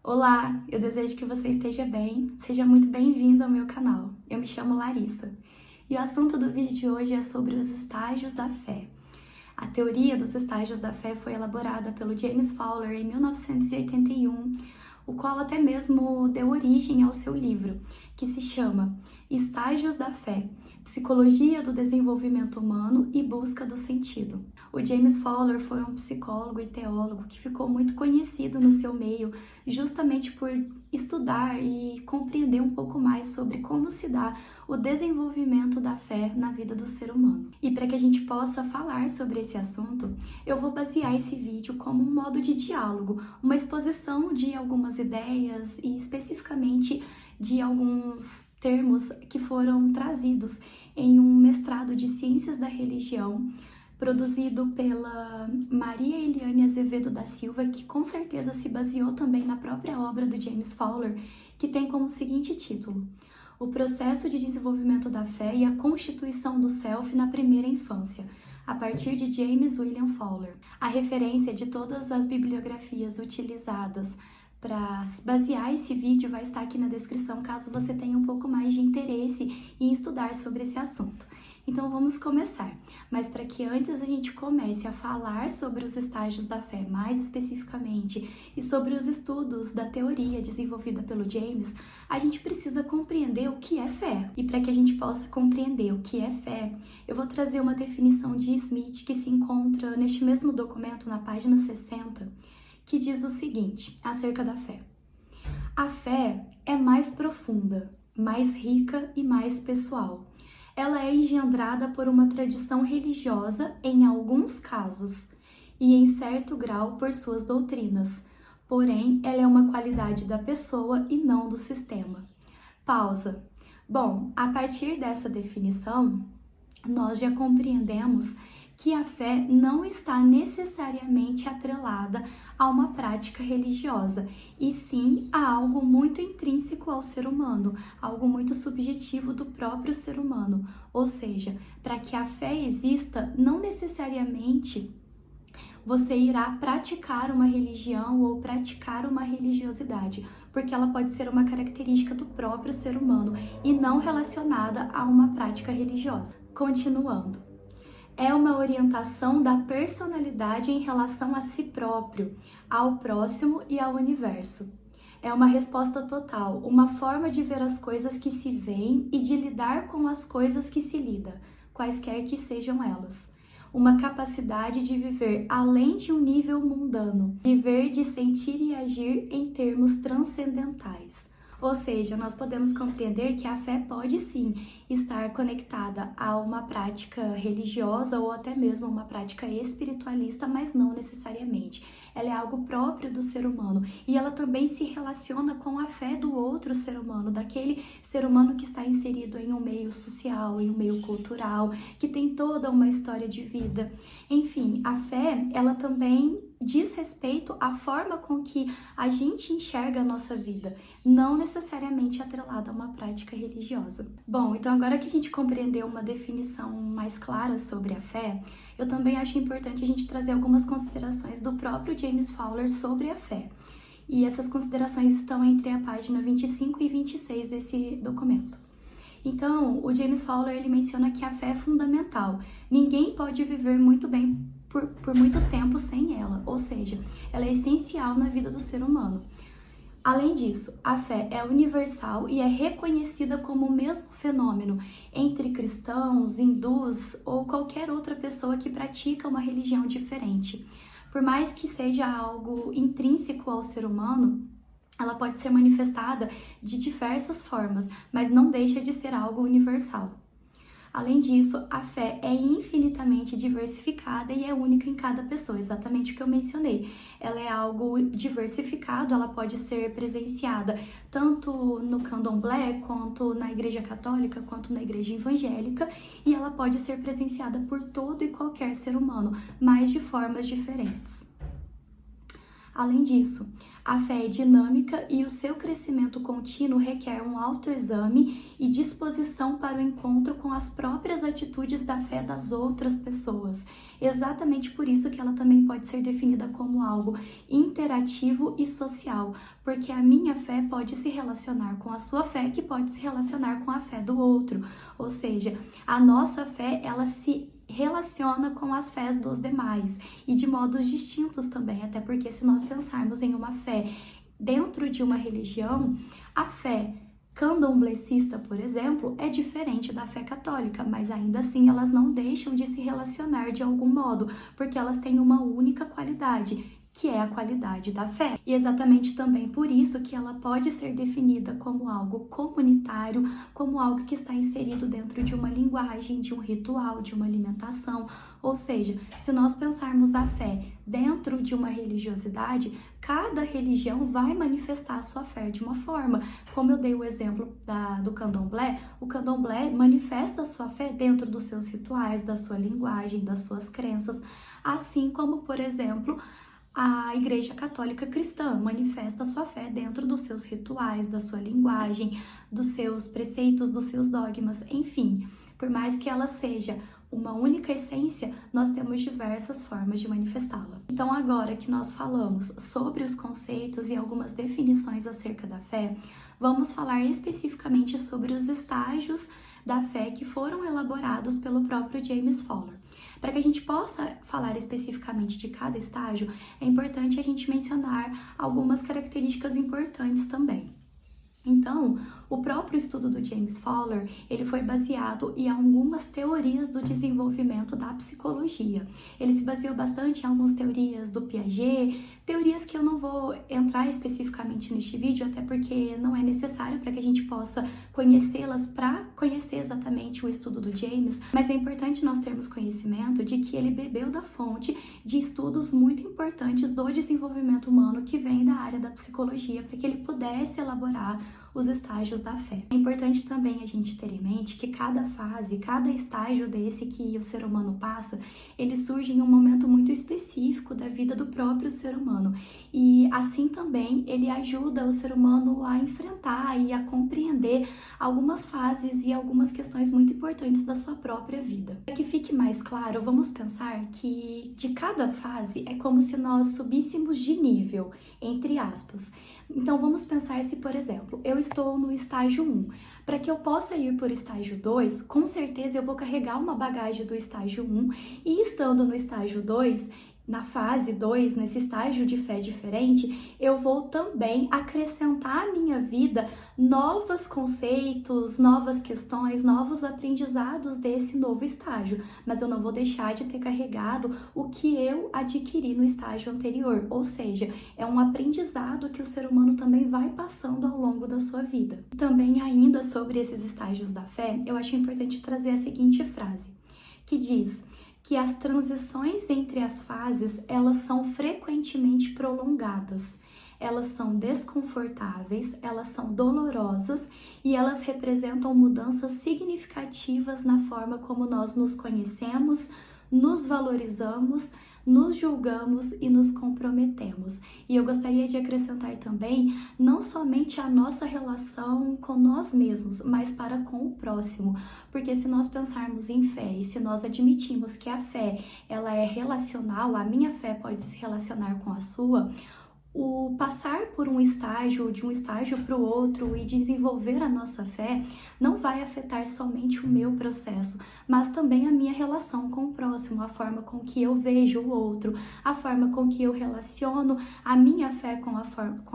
Olá, eu desejo que você esteja bem. Seja muito bem-vindo ao meu canal. Eu me chamo Larissa e o assunto do vídeo de hoje é sobre os estágios da fé. A teoria dos estágios da fé foi elaborada pelo James Fowler em 1981, o qual até mesmo deu origem ao seu livro, que se chama Estágios da Fé, Psicologia do Desenvolvimento Humano e Busca do Sentido. O James Fowler foi um psicólogo e teólogo que ficou muito conhecido no seu meio justamente por estudar e compreender um pouco mais sobre como se dá o desenvolvimento da fé na vida do ser humano. E para que a gente possa falar sobre esse assunto, eu vou basear esse vídeo como um modo de diálogo, uma exposição de algumas ideias e especificamente de alguns termos que foram trazidos em um mestrado de Ciências da Religião, produzido pela Maria Eliane Azevedo da Silva, que com certeza se baseou também na própria obra do James Fowler, que tem como seguinte título: O processo de desenvolvimento da fé e a constituição do self na primeira infância, a partir de James William Fowler. A referência de todas as bibliografias utilizadas para basear esse vídeo vai estar aqui na descrição, caso você tenha um pouco mais de interesse em estudar sobre esse assunto. Então vamos começar, mas para que antes a gente comece a falar sobre os estágios da fé mais especificamente e sobre os estudos da teoria desenvolvida pelo James, a gente precisa compreender o que é fé. E para que a gente possa compreender o que é fé, eu vou trazer uma definição de Smith que se encontra neste mesmo documento na página 60, que diz o seguinte acerca da fé: a fé é mais profunda, mais rica e mais pessoal. Ela é engendrada por uma tradição religiosa em alguns casos e em certo grau por suas doutrinas. Porém, ela é uma qualidade da pessoa e não do sistema. Pausa. Bom, a partir dessa definição, nós já compreendemos que a fé não está necessariamente atrelada a uma prática religiosa, e sim a algo muito intrínseco ao ser humano, algo muito subjetivo do próprio ser humano. Ou seja, para que a fé exista, não necessariamente você irá praticar uma religião ou praticar uma religiosidade, porque ela pode ser uma característica do próprio ser humano e não relacionada a uma prática religiosa. Continuando. É uma orientação da personalidade em relação a si próprio, ao próximo e ao universo. É uma resposta total, uma forma de ver as coisas que se veem e de lidar com as coisas que se lida, quaisquer que sejam elas. Uma capacidade de viver além de um nível mundano, de ver, de sentir e agir em termos transcendentais. Ou seja, nós podemos compreender que a fé pode sim estar conectada a uma prática religiosa ou até mesmo a uma prática espiritualista, mas não necessariamente. Ela é algo próprio do ser humano e ela também se relaciona com a fé do outro ser humano, daquele ser humano que está inserido em um meio social, em um meio cultural, que tem toda uma história de vida. Enfim, a fé, ela também diz respeito à forma com que a gente enxerga a nossa vida, não necessariamente atrelada a uma prática religiosa. Bom, então agora que a gente compreendeu uma definição mais clara sobre a fé, eu também acho importante a gente trazer algumas considerações do próprio James Fowler sobre a fé. E essas considerações estão entre a página 25 e 26 desse documento. Então, o James Fowler ele menciona que a fé é fundamental. Ninguém pode viver muito bem por muito tempo sem ela, ou seja, ela é essencial na vida do ser humano. Além disso, a fé é universal e é reconhecida como o mesmo fenômeno entre cristãos, hindus ou qualquer outra pessoa que pratica uma religião diferente. Por mais que seja algo intrínseco ao ser humano, ela pode ser manifestada de diversas formas, mas não deixa de ser algo universal. Além disso, a fé é infinitamente diversificada e é única em cada pessoa, exatamente o que eu mencionei. Ela é algo diversificado, ela pode ser presenciada tanto no candomblé, quanto na igreja católica, quanto na igreja evangélica, e ela pode ser presenciada por todo e qualquer ser humano, mas de formas diferentes. Além disso, a fé é dinâmica e o seu crescimento contínuo requer um autoexame e disposição para o encontro com as próprias atitudes da fé das outras pessoas. Exatamente por isso que ela também pode ser definida como algo interativo e social, porque a minha fé pode se relacionar com a sua fé, que pode se relacionar com a fé do outro. Ou seja, a nossa fé, ela se relaciona com as fés dos demais e de modos distintos também, até porque se nós pensarmos em uma fé dentro de uma religião, a fé candomblessista, por exemplo, é diferente da fé católica, mas ainda assim elas não deixam de se relacionar de algum modo, porque elas têm uma única qualidade, que é a qualidade da fé. E exatamente também por isso que ela pode ser definida como algo comunitário, como algo que está inserido dentro de uma linguagem, de um ritual, de uma alimentação. Ou seja, se nós pensarmos a fé dentro de uma religiosidade, cada religião vai manifestar a sua fé de uma forma. Como eu dei o exemplo do candomblé, o candomblé manifesta a sua fé dentro dos seus rituais, da sua linguagem, das suas crenças, assim como, por exemplo, a Igreja Católica Cristã manifesta a sua fé dentro dos seus rituais, da sua linguagem, dos seus preceitos, dos seus dogmas, enfim. Por mais que ela seja uma única essência, nós temos diversas formas de manifestá-la. Então, agora que nós falamos sobre os conceitos e algumas definições acerca da fé, vamos falar especificamente sobre os estágios da fé que foram elaborados pelo próprio James Fowler. Para que a gente possa falar especificamente de cada estágio, é importante a gente mencionar algumas características importantes também. Então, o próprio estudo do James Fowler, ele foi baseado em algumas teorias do desenvolvimento da psicologia. Ele se baseou bastante em algumas teorias do Piaget, teorias que eu não vou entrar especificamente neste vídeo, até porque não é necessário para que a gente possa conhecê-las para conhecer exatamente o estudo do James, mas é importante nós termos conhecimento de que ele bebeu da fonte de estudos muito importantes do desenvolvimento humano que vem da área da psicologia, para que ele pudesse elaborar os estágios da fé. É importante também a gente ter em mente que cada fase, cada estágio desse que o ser humano passa, ele surge em um momento muito específico da vida do próprio ser humano. E assim também ele ajuda o ser humano a enfrentar e a compreender algumas fases e algumas questões muito importantes da sua própria vida. Para que fique mais claro, vamos pensar que de cada fase é como se nós subíssemos de nível, entre aspas. Então vamos pensar se, por exemplo, eu estou no estágio 1. Para que eu possa ir para o estágio 2, com certeza eu vou carregar uma bagagem do estágio 1 e estando no estágio 2, na fase 2, nesse estágio de fé diferente, eu vou também acrescentar à minha vida novos conceitos, novas questões, novos aprendizados desse novo estágio, mas eu não vou deixar de ter carregado o que eu adquiri no estágio anterior, ou seja, é um aprendizado que o ser humano também vai passando ao longo da sua vida. Também ainda sobre esses estágios da fé, eu acho importante trazer a seguinte frase, que diz que as transições entre as fases, elas são frequentemente prolongadas, elas são desconfortáveis, elas são dolorosas e elas representam mudanças significativas na forma como nós nos conhecemos, nos valorizamos, nos julgamos e nos comprometemos. E eu gostaria de acrescentar também, não somente a nossa relação com nós mesmos, mas para com o próximo. Porque se nós pensarmos em fé e se nós admitimos que a fé ela é relacional, a minha fé pode se relacionar com a sua, o passar por um estágio, de um estágio para o outro e desenvolver a nossa fé não vai afetar somente o meu processo, mas também a minha relação com o próximo, a forma com que eu vejo o outro, a forma com que eu relaciono a minha fé com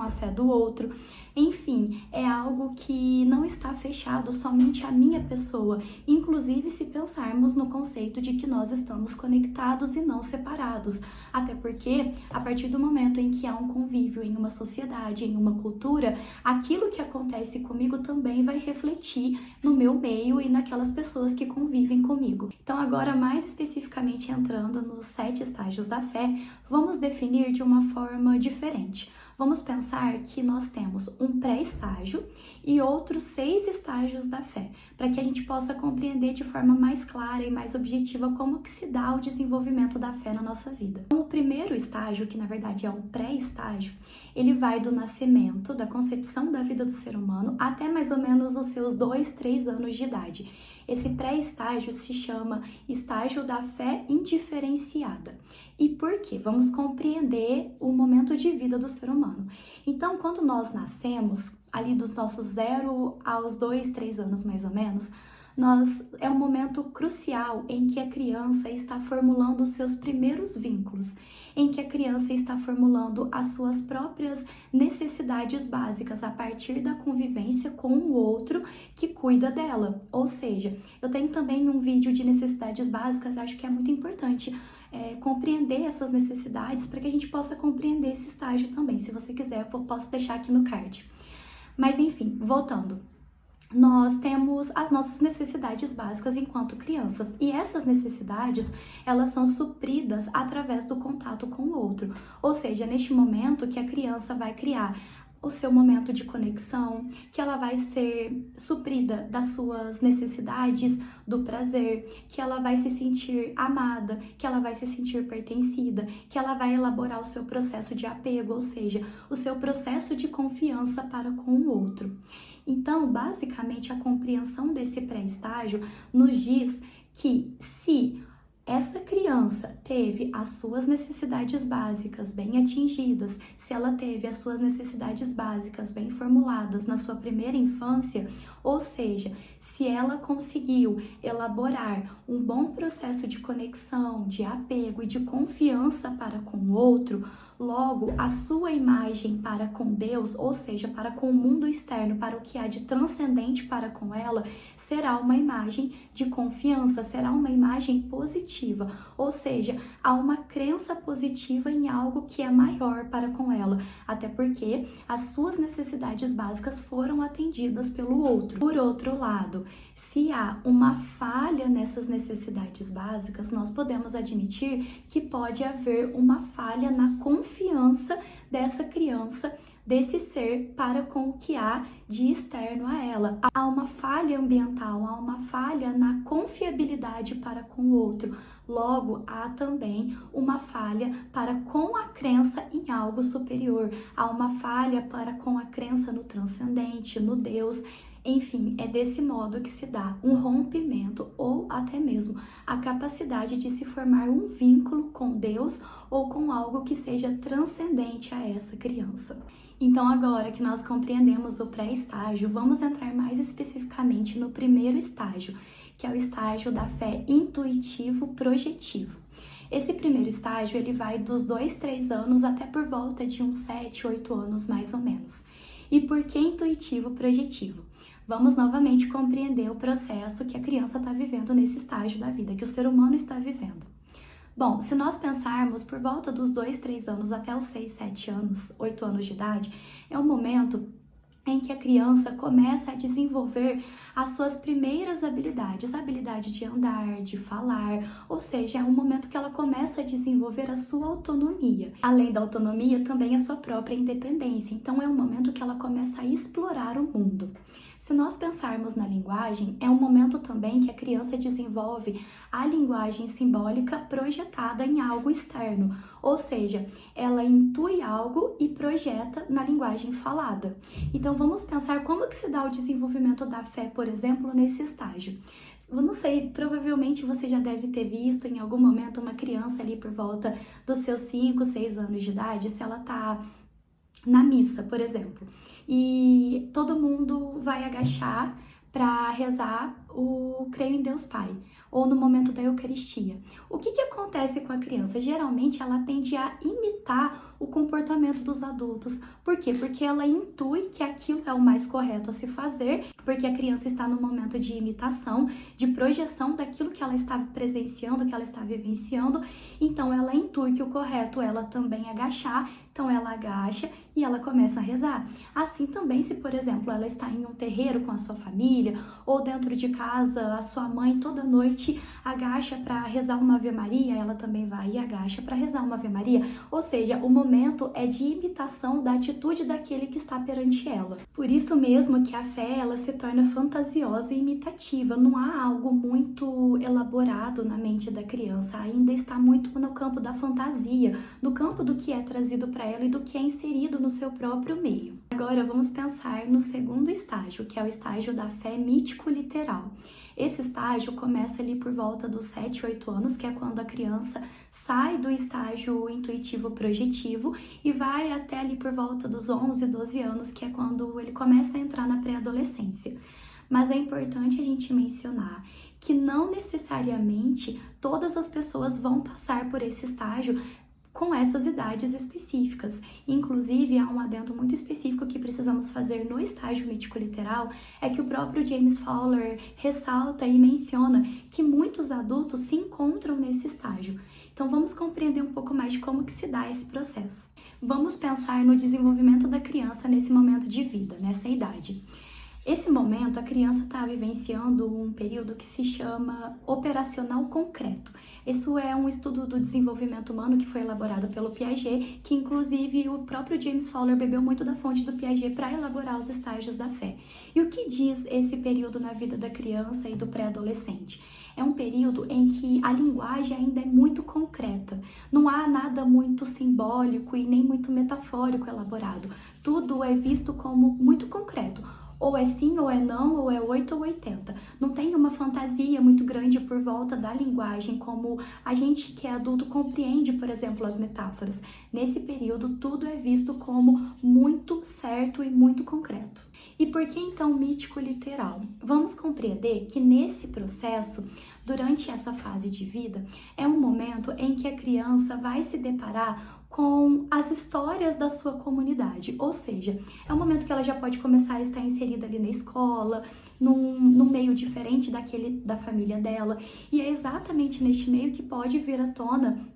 a fé do outro. Enfim, é algo que não está fechado somente à minha pessoa, inclusive se pensarmos no conceito de que nós estamos conectados e não separados, até porque a partir do momento em que há um convívio em uma sociedade, em uma cultura, aquilo que acontece comigo também vai refletir no meu meio e naquelas pessoas que convivem comigo. Então agora, mais especificamente entrando nos 7 estágios da fé, vamos definir de uma forma diferente. Vamos pensar que nós temos um pré-estágio e outros 6 estágios da fé, para que a gente possa compreender de forma mais clara e mais objetiva como que se dá o desenvolvimento da fé na nossa vida. Então, o primeiro estágio, que na verdade é um pré-estágio, ele vai do nascimento, da concepção da vida do ser humano, até mais ou menos os seus 2, 3 anos de idade. Esse pré-estágio se chama estágio da fé indiferenciada. E por quê? Vamos compreender o momento de vida do ser humano. Então, quando nós nascemos, ali dos nossos 0 aos 2, 3 anos mais ou menos, é um momento crucial em que a criança está formulando os seus primeiros vínculos, em que a criança está formulando as suas próprias necessidades básicas a partir da convivência com o outro que cuida dela. Ou seja, eu tenho também um vídeo de necessidades básicas, acho que é muito importante compreender essas necessidades para que a gente possa compreender esse estágio também. Se você quiser, eu posso deixar aqui no card. Mas enfim, voltando. Nós temos as nossas necessidades básicas enquanto crianças e essas necessidades, elas são supridas através do contato com o outro. Ou seja, neste momento que a criança vai criar o seu momento de conexão, que ela vai ser suprida das suas necessidades do prazer, que ela vai se sentir amada, que ela vai se sentir pertencida, que ela vai elaborar o seu processo de apego, ou seja, o seu processo de confiança para com o outro. Então, basicamente, a compreensão desse pré-estágio nos diz que se essa criança teve as suas necessidades básicas bem atingidas, se ela teve as suas necessidades básicas bem formuladas na sua primeira infância, ou seja, se ela conseguiu elaborar um bom processo de conexão, de apego e de confiança para com o outro, logo a sua imagem para com Deus, ou seja, para com o mundo externo, para o que há de transcendente para com ela, será uma imagem de confiança, será uma imagem positiva, ou seja, há uma crença positiva em algo que é maior para com ela, até porque as suas necessidades básicas foram atendidas pelo outro. Por outro lado, se há uma falha nessas necessidades básicas, nós podemos admitir que pode haver uma falha na confiança dessa criança, desse ser para com o que há de externo a ela. Há uma falha ambiental, há uma falha na confiabilidade para com o outro. Logo, há também uma falha para com a crença em algo superior. Há uma falha para com a crença no transcendente, no Deus. Enfim, é desse modo que se dá um rompimento ou até mesmo a capacidade de se formar um vínculo com Deus ou com algo que seja transcendente a essa criança. Então, agora que nós compreendemos o pré-estágio, vamos entrar mais especificamente no primeiro estágio, que é o estágio da fé intuitivo-projetivo. Esse primeiro estágio, ele vai dos 2, 3 anos até por volta de uns 7, 8 anos mais ou menos. E por que intuitivo-projetivo? Vamos novamente compreender o processo que a criança está vivendo nesse estágio da vida, que o ser humano está vivendo. Bom, se nós pensarmos por volta dos 2, 3 anos até os 6, 7 anos, 8 anos de idade, é um momento em que a criança começa a desenvolver as suas primeiras habilidades, a habilidade de andar, de falar, ou seja, é um momento que ela começa a desenvolver a sua autonomia. Além da autonomia, também a sua própria independência. Então, é um momento que ela começa a explorar o mundo. Se nós pensarmos na linguagem, é um momento também que a criança desenvolve a linguagem simbólica projetada em algo externo, ou seja, ela intui algo e projeta na linguagem falada. Então vamos pensar como que se dá o desenvolvimento da fé, por exemplo, nesse estágio. Eu não sei, provavelmente você já deve ter visto em algum momento uma criança ali por volta dos seus 5, 6 anos de idade, se ela tá na missa, por exemplo, e todo mundo vai agachar para rezar o Creio em Deus Pai, ou no momento da Eucaristia. O que acontece com a criança? Geralmente ela tende a imitar o comportamento dos adultos. Por quê? Porque ela intui que aquilo é o mais correto a se fazer, porque a criança está no momento de imitação, de projeção daquilo que ela está presenciando, que ela está vivenciando, então ela intui que o correto é ela também agachar, então ela agacha e ela começa a rezar. Assim também se, por exemplo, ela está em um terreiro com a sua família, ou dentro de casa casa, a sua mãe toda noite agacha para rezar uma Ave Maria, ela também vai e agacha para rezar uma Ave Maria. Ou seja, o momento é de imitação da atitude daquele que está perante ela. Por isso mesmo que a fé, ela se torna fantasiosa e imitativa. Não há algo muito elaborado na mente da criança, ainda está muito no campo da fantasia, no campo do que é trazido para ela e do que é inserido no seu próprio meio. Agora vamos pensar no segundo estágio, que é o estágio da fé mítico-literal. Esse estágio começa ali por volta dos 7, 8 anos, que é quando a criança sai do estágio intuitivo-projetivo e vai até ali por volta dos 11, 12 anos, que é quando ele começa a entrar na pré-adolescência. Mas é importante a gente mencionar que não necessariamente todas as pessoas vão passar por esse estágio com essas idades específicas. Inclusive, há um adendo muito específico que precisamos fazer no estágio mítico-literal, é que o próprio James Fowler ressalta e menciona que muitos adultos se encontram nesse estágio. Então, vamos compreender um pouco mais de como que se dá esse processo. Vamos pensar no desenvolvimento da criança nesse momento de vida, nessa idade. Esse momento, a criança está vivenciando um período que se chama operacional concreto. Isso é um estudo do desenvolvimento humano que foi elaborado pelo Piaget, que inclusive o próprio James Fowler bebeu muito da fonte do Piaget para elaborar os estágios da fé. E o que diz esse período na vida da criança e do pré-adolescente? É um período em que a linguagem ainda é muito concreta. Não há nada muito simbólico e nem muito metafórico elaborado. Tudo é visto como muito concreto. Ou é sim, ou é não, ou é 8 ou 80. Não tem uma fantasia muito grande por volta da linguagem, como a gente que é adulto compreende, por exemplo, as metáforas. Nesse período, tudo é visto como muito certo e muito concreto. E por que então mítico literal? Vamos compreender que nesse processo, durante essa fase de vida, é um momento em que a criança vai se deparar com as histórias da sua comunidade, ou seja, é um momento que ela já pode começar a estar inserida ali na escola, num meio diferente daquele da família dela, e é exatamente neste meio que pode vir à tona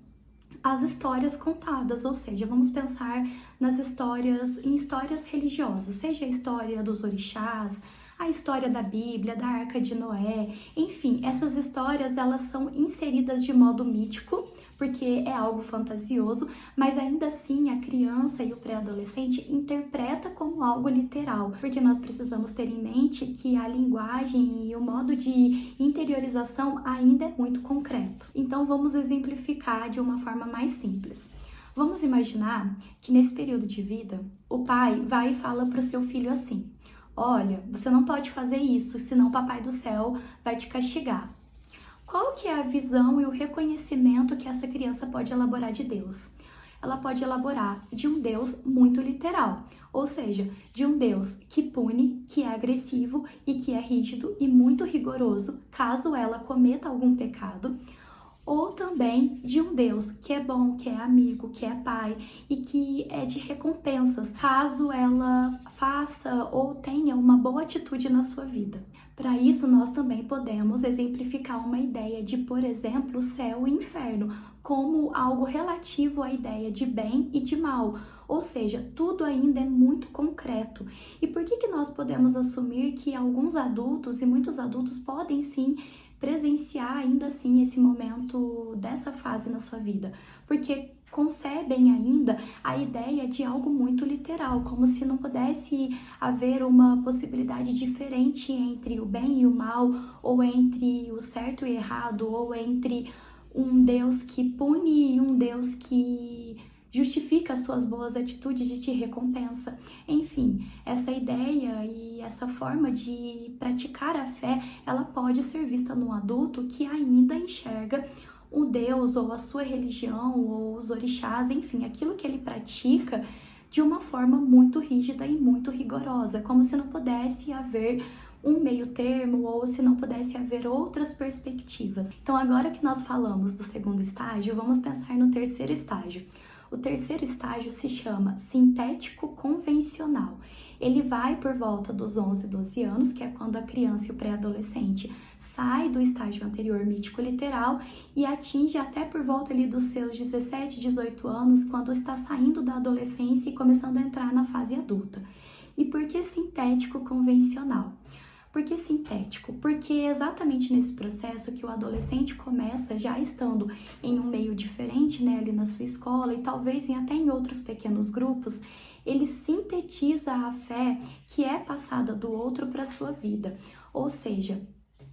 as histórias contadas, ou seja, vamos pensar em histórias religiosas, seja a história dos orixás, a história da Bíblia, da Arca de Noé, enfim, essas histórias elas são inseridas de modo mítico, porque é algo fantasioso, mas ainda assim a criança e o pré-adolescente interpreta como algo literal, porque nós precisamos ter em mente que a linguagem e o modo de interiorização ainda é muito concreto. Então vamos exemplificar de uma forma mais simples. Vamos imaginar que nesse período de vida, o pai vai e fala para o seu filho assim: olha, você não pode fazer isso, senão o Papai do Céu vai te castigar. Qual que é a visão e o reconhecimento que essa criança pode elaborar de Deus? Ela pode elaborar de um Deus muito literal, ou seja, de um Deus que pune, que é agressivo e que é rígido e muito rigoroso caso ela cometa algum pecado, ou também de um Deus que é bom, que é amigo, que é pai e que é de recompensas caso ela faça ou tenha uma boa atitude na sua vida. Para isso, nós também podemos exemplificar uma ideia de, por exemplo, céu e inferno, como algo relativo à ideia de bem e de mal, ou seja, tudo ainda é muito concreto. E por que nós podemos assumir que alguns adultos e muitos adultos podem sim presenciar ainda assim esse momento dessa fase na sua vida? Porque concebem ainda a ideia de algo muito literal, como se não pudesse haver uma possibilidade diferente entre o bem e o mal, ou entre o certo e errado, ou entre um Deus que pune e um Deus que justifica as suas boas atitudes e te recompensa. Enfim, essa ideia e essa forma de praticar a fé, ela pode ser vista no adulto que ainda enxerga o Deus ou a sua religião ou os orixás, enfim, aquilo que ele pratica de uma forma muito rígida e muito rigorosa, como se não pudesse haver um meio termo ou se não pudesse haver outras perspectivas. Então, agora que nós falamos do segundo estágio, vamos pensar no terceiro estágio. O terceiro estágio se chama sintético convencional. Ele vai por volta dos 11, 12 anos, que é quando a criança e o pré-adolescente sai do estágio anterior mítico-literal e atinge até por volta ali dos seus 17, 18 anos, quando está saindo da adolescência e começando a entrar na fase adulta. E por que sintético convencional? Por que sintético? Porque é exatamente nesse processo que o adolescente começa, já estando em um meio diferente, né, ali na sua escola e talvez até em outros pequenos grupos, ele sintetiza a fé que é passada do outro para a sua vida. Ou seja,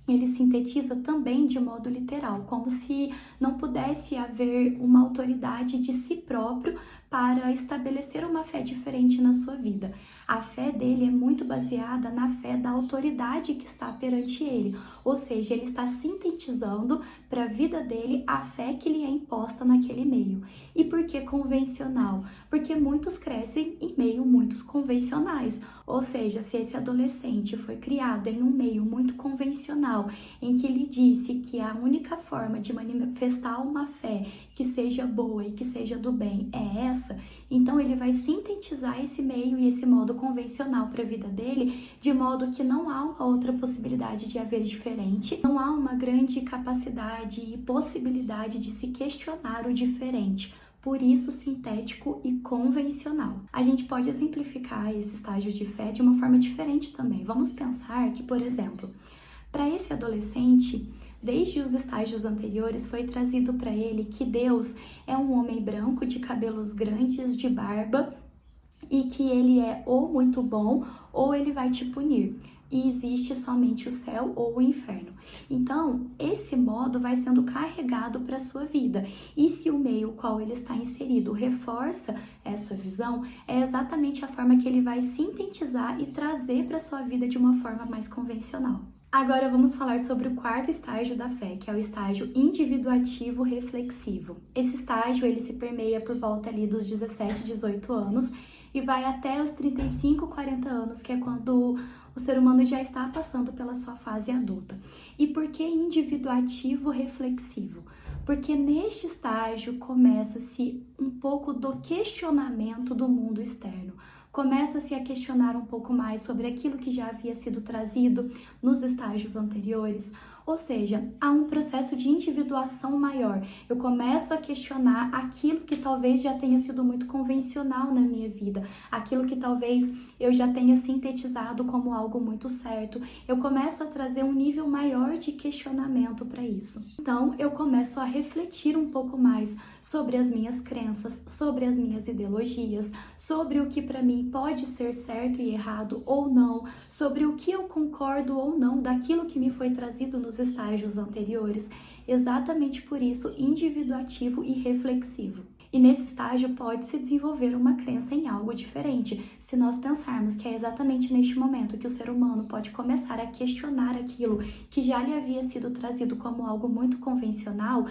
ele sintetiza também de modo literal, como se não pudesse haver uma autoridade de si próprio para estabelecer uma fé diferente na sua vida. A fé dele é muito baseada na fé da autoridade que está perante ele, ou seja, ele está sintetizando para a vida dele a fé que lhe é imposta naquele meio. E por que convencional? Porque muitos crescem em meio muitos convencionais, ou seja, se esse adolescente foi criado em um meio muito convencional, em que lhe disse que a única forma de manifestar uma fé que seja boa e que seja do bem é essa, então ele vai sintetizar esse meio e esse modo convencional para a vida dele, de modo que não há uma outra possibilidade de haver diferente, não há uma grande capacidade e possibilidade de se questionar o diferente. Por isso, sintético e convencional. A gente pode exemplificar esse estágio de fé de uma forma diferente também. Vamos pensar que, por exemplo, para esse adolescente, desde os estágios anteriores foi trazido para ele que Deus é um homem branco de cabelos grandes, de barba, e que ele é ou muito bom ou ele vai te punir. E existe somente o céu ou o inferno. Então, esse modo vai sendo carregado para a sua vida. E se o meio qual ele está inserido reforça essa visão, é exatamente a forma que ele vai sintetizar e trazer para a sua vida de uma forma mais convencional. Agora vamos falar sobre o quarto estágio da fé, que é o estágio individuativo reflexivo. Esse estágio ele se permeia por volta ali dos 17, 18 anos e vai até os 35, 40 anos, que é quando o ser humano já está passando pela sua fase adulta. E por que individuativo reflexivo? Porque neste estágio começa-se um pouco do questionamento do mundo externo. Começa-se a questionar um pouco mais sobre aquilo que já havia sido trazido nos estágios anteriores. Ou seja, há um processo de individuação maior. Eu começo a questionar aquilo que talvez já tenha sido muito convencional na minha vida, aquilo que talvez eu já tenha sintetizado como algo muito certo. Eu começo a trazer um nível maior de questionamento para isso. Então, eu começo a refletir um pouco mais sobre as minhas crenças, sobre as minhas ideologias, sobre o que para mim pode ser certo e errado ou não, sobre o que eu concordo ou não daquilo que me foi trazido nos estágios anteriores. Exatamente por isso, individuativo e reflexivo. E nesse estágio pode-se desenvolver uma crença em algo diferente. Se nós pensarmos que é exatamente neste momento que o ser humano pode começar a questionar aquilo que já lhe havia sido trazido como algo muito convencional,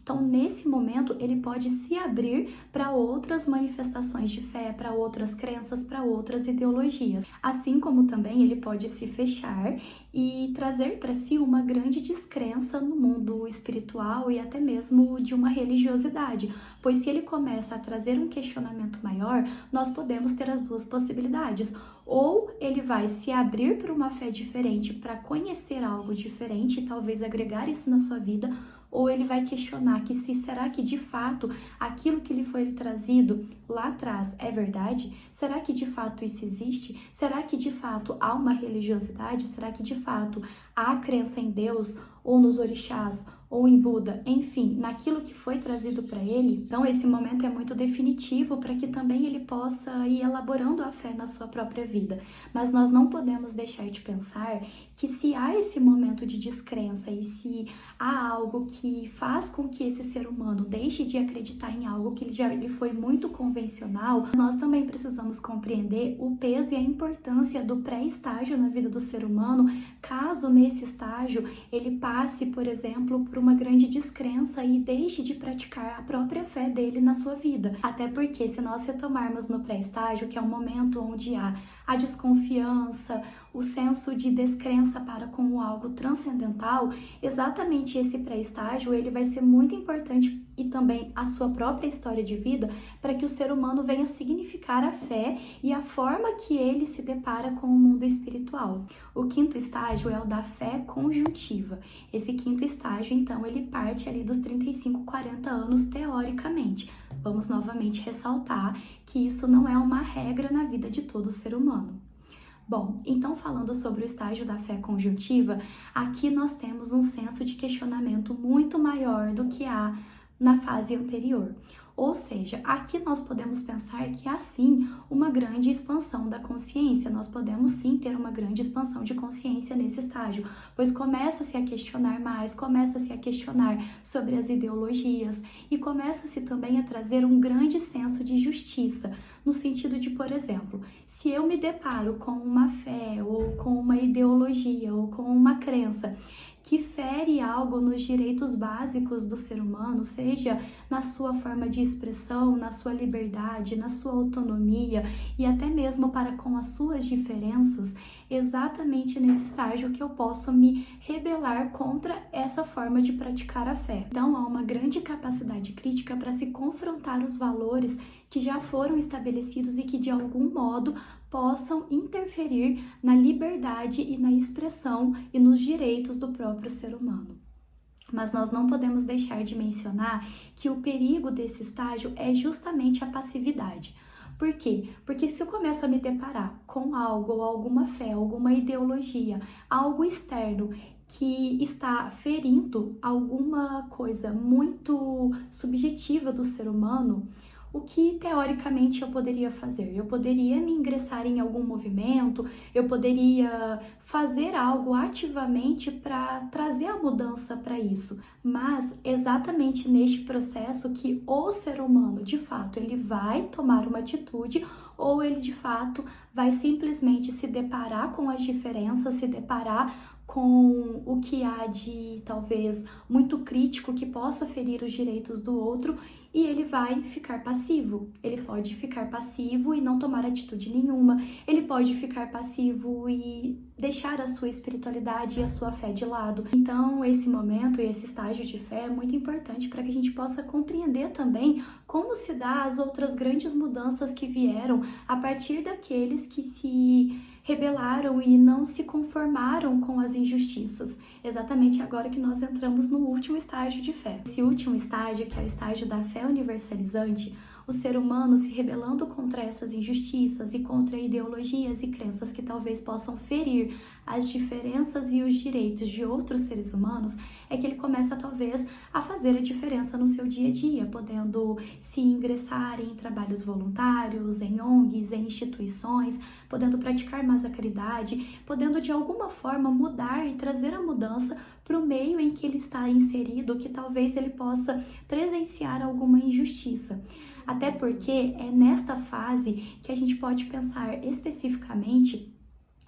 então, nesse momento, ele pode se abrir para outras manifestações de fé, para outras crenças, para outras ideologias. Assim como também ele pode se fechar e trazer para si uma grande descrença no mundo espiritual e até mesmo de uma religiosidade. Pois se ele começa a trazer um questionamento maior, nós podemos ter as duas possibilidades. Ou ele vai se abrir para uma fé diferente, para conhecer algo diferente e talvez agregar isso na sua vida, ou ele vai questionar que será que de fato aquilo que lhe foi trazido lá atrás é verdade? Será que de fato isso existe? Será que de fato há uma religiosidade? Será que de fato há crença em Deus ou nos orixás ou em Buda, enfim, naquilo que foi trazido para ele? Então esse momento é muito definitivo para que também ele possa ir elaborando a fé na sua própria vida. Mas nós não podemos deixar de pensar que se há esse momento de descrença e se há algo que faz com que esse ser humano deixe de acreditar em algo que já lhe foi muito convencional, nós também precisamos compreender o peso e a importância do pré-estágio na vida do ser humano, caso nesse estágio ele passe, por exemplo, por uma grande descrença e deixe de praticar a própria fé dele na sua vida. Até porque se nós retomarmos no pré-estágio, que é um momento onde há a desconfiança, o senso de descrença para com algo transcendental, exatamente esse pré-estágio ele vai ser muito importante e também a sua própria história de vida para que o ser humano venha significar a fé e a forma que ele se depara com o mundo espiritual. O quinto estágio é o da fé conjuntiva. Esse quinto estágio, então, ele parte ali dos 35, 40 anos teoricamente. Vamos novamente ressaltar que isso não é uma regra na vida de todo ser humano. Bom, então falando sobre o estágio da fé conjuntiva, aqui nós temos um senso de questionamento muito maior do que há na fase anterior. Ou seja, aqui nós podemos pensar que há sim uma grande expansão da consciência, nós podemos sim ter uma grande expansão de consciência nesse estágio, pois começa-se a questionar mais, começa-se a questionar sobre as ideologias e começa-se também a trazer um grande senso de justiça, no sentido de, por exemplo, se eu me deparo com uma fé ou com uma ideologia ou com uma crença que fere algo nos direitos básicos do ser humano, seja na sua forma de expressão, na sua liberdade, na sua autonomia e até mesmo para com as suas diferenças, exatamente nesse estágio que eu posso me rebelar contra essa forma de praticar a fé. Então, há uma grande capacidade crítica para se confrontar os valores que já foram estabelecidos e que de algum modo possam interferir na liberdade e na expressão e nos direitos do próprio ser humano. Mas nós não podemos deixar de mencionar que o perigo desse estágio é justamente a passividade. Por quê? Porque se eu começo a me deparar com algo, ou alguma fé, alguma ideologia, algo externo que está ferindo alguma coisa muito subjetiva do ser humano, o que teoricamente eu poderia fazer? Eu poderia me ingressar em algum movimento, eu poderia fazer algo ativamente para trazer a mudança para isso. Mas exatamente neste processo que o ser humano, de fato, ele vai tomar uma atitude ou ele de fato vai simplesmente se deparar com as diferenças, se deparar com o que há de talvez muito crítico que possa ferir os direitos do outro e ele vai ficar passivo. Ele pode ficar passivo e não tomar atitude nenhuma, ele pode ficar passivo e deixar a sua espiritualidade e a sua fé de lado. Então, esse momento e esse estágio de fé é muito importante para que a gente possa compreender também como se dá as outras grandes mudanças que vieram a partir daqueles que se rebelaram e não se conformaram com as injustiças. Exatamente agora que nós entramos no último estágio de fé. Esse último estágio, que é o estágio da fé universalizante, o ser humano se rebelando contra essas injustiças e contra ideologias e crenças que talvez possam ferir as diferenças e os direitos de outros seres humanos, é que ele começa talvez a fazer a diferença no seu dia a dia, podendo se ingressar em trabalhos voluntários, em ONGs, em instituições, podendo praticar mais a caridade, podendo de alguma forma mudar e trazer a mudança para o meio em que ele está inserido, que talvez ele possa presenciar alguma injustiça. Até porque é nesta fase que a gente pode pensar especificamente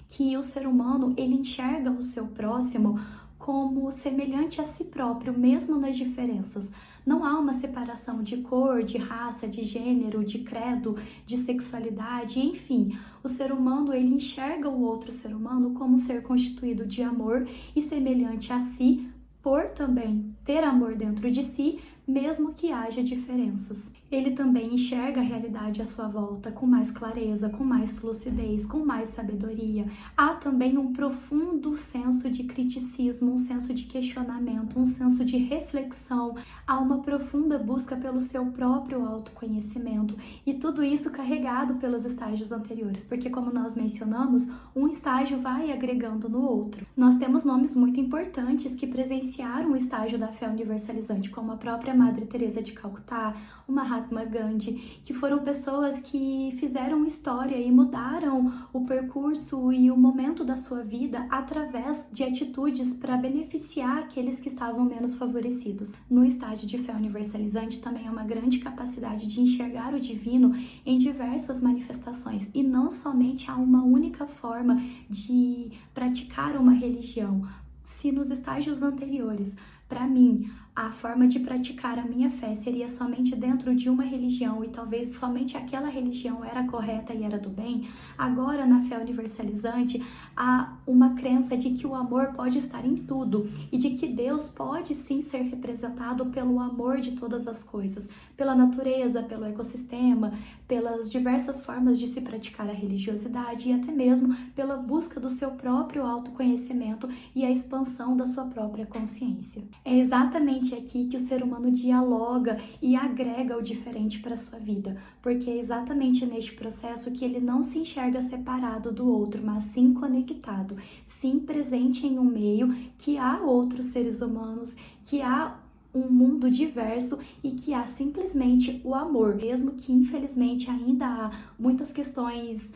que o ser humano ele enxerga o seu próximo como semelhante a si próprio, mesmo nas diferenças. Não há uma separação de cor, de raça, de gênero, de credo, de sexualidade, enfim. O ser humano ele enxerga o outro ser humano como um ser constituído de amor e semelhante a si, por também ter amor dentro de si, mesmo que haja diferenças. Ele também enxerga a realidade à sua volta com mais clareza, com mais lucidez, com mais sabedoria. Há também um profundo senso de criticismo, um senso de questionamento, um senso de reflexão. Há uma profunda busca pelo seu próprio autoconhecimento e tudo isso carregado pelos estágios anteriores, porque como nós mencionamos, um estágio vai agregando no outro. Nós temos nomes muito importantes que presenciaram o estágio da fé universalizante, como a própria Madre Teresa de Calcutá, o Mahatma Gandhi, que foram pessoas que fizeram história e mudaram o percurso e o momento da sua vida através de atitudes para beneficiar aqueles que estavam menos favorecidos. No estágio de fé universalizante também há uma grande capacidade de enxergar o divino em diversas manifestações e não somente há uma única forma de praticar uma religião. Se nos estágios anteriores, para mim, a forma de praticar a minha fé seria somente dentro de uma religião e talvez somente aquela religião era correta e era do bem, agora na fé universalizante há uma crença de que o amor pode estar em tudo e de que Deus pode sim ser representado pelo amor de todas as coisas, pela natureza, pelo ecossistema, pelas diversas formas de se praticar a religiosidade e até mesmo pela busca do seu próprio autoconhecimento e a expansão da sua própria consciência. É exatamente interessante aqui que o ser humano dialoga e agrega o diferente para a sua vida, porque é exatamente neste processo que ele não se enxerga separado do outro, mas sim conectado, sim presente em um meio que há outros seres humanos, que há um mundo diverso e que há simplesmente o amor, mesmo que infelizmente ainda há muitas questões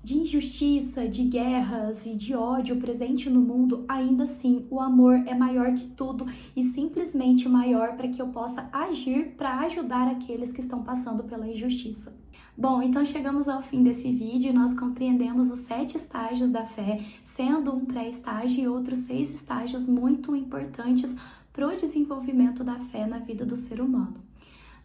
de injustiça, de guerras e de ódio presente no mundo, ainda assim o amor é maior que tudo e simplesmente maior para que eu possa agir para ajudar aqueles que estão passando pela injustiça. Bom, então chegamos ao fim desse vídeo e nós compreendemos os 7 estágios da fé, sendo um pré-estágio e outros 6 estágios muito importantes para o desenvolvimento da fé na vida do ser humano.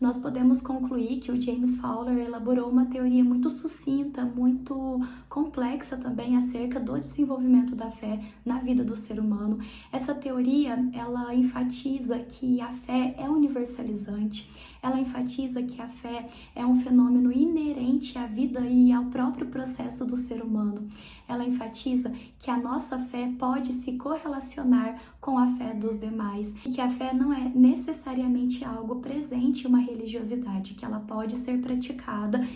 Nós podemos concluir que o James Fowler elaborou uma teoria muito sucinta, muito complexa também acerca do desenvolvimento da fé na vida do ser humano. Essa teoria, ela enfatiza que a fé é universalizante, ela enfatiza que a fé é um fenômeno inerente à vida e ao próprio processo do ser humano. Ela enfatiza que a nossa fé pode se correlacionar com a fé dos demais e que a fé não é necessariamente algo presente em uma religiosidade, que ela pode ser praticada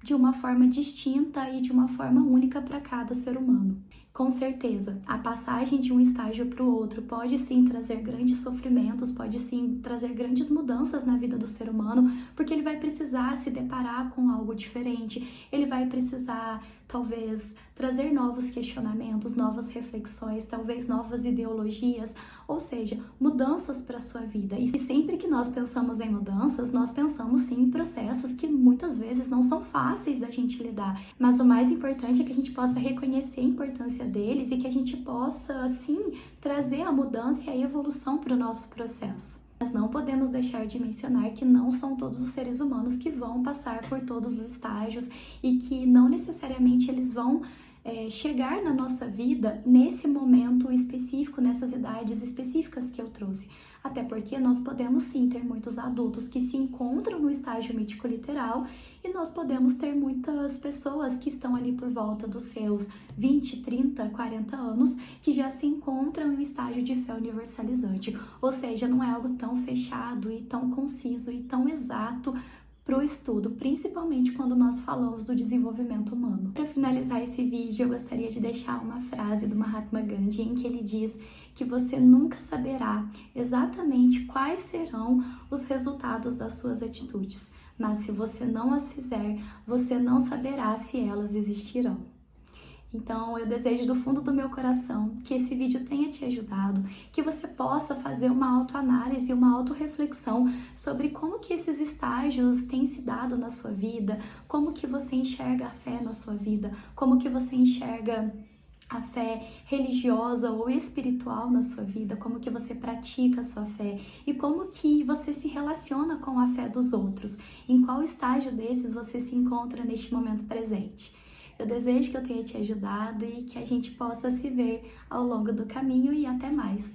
de uma forma distinta e de uma forma única para cada ser humano. Com certeza, a passagem de um estágio para o outro pode sim trazer grandes sofrimentos, pode sim trazer grandes mudanças na vida do ser humano, porque ele vai precisar se deparar com algo diferente, ele vai precisar, talvez, trazer novos questionamentos, novas reflexões, talvez novas ideologias, ou seja, mudanças para a sua vida. E sempre que nós pensamos em mudanças, nós pensamos sim em processos que muitas vezes não são fáceis da gente lidar, mas o mais importante é que a gente possa reconhecer a importância deles e que a gente possa, assim, trazer a mudança e a evolução para o nosso processo. Mas não podemos deixar de mencionar que não são todos os seres humanos que vão passar por todos os estágios e que não necessariamente eles vão chegar na nossa vida nesse momento específico, nessas idades específicas que eu trouxe. Até porque nós podemos sim ter muitos adultos que se encontram no estágio mítico-literal e nós podemos ter muitas pessoas que estão ali por volta dos seus 20, 30, 40 anos que já se encontram em um estágio de fé universalizante. Ou seja, não é algo tão fechado e tão conciso e tão exato para o estudo, principalmente quando nós falamos do desenvolvimento humano. Para finalizar esse vídeo, eu gostaria de deixar uma frase do Mahatma Gandhi em que ele diz que você nunca saberá exatamente quais serão os resultados das suas atitudes, mas se você não as fizer, você não saberá se elas existirão. Então, eu desejo do fundo do meu coração que esse vídeo tenha te ajudado, que você possa fazer uma autoanálise, uma autorreflexão sobre como que esses estágios têm se dado na sua vida, como que você enxerga a fé na sua vida, como que você enxerga a fé religiosa ou espiritual na sua vida, como que você pratica a sua fé e como que você se relaciona com a fé dos outros, em qual estágio desses você se encontra neste momento presente. Eu desejo que eu tenha te ajudado e que a gente possa se ver ao longo do caminho e até mais.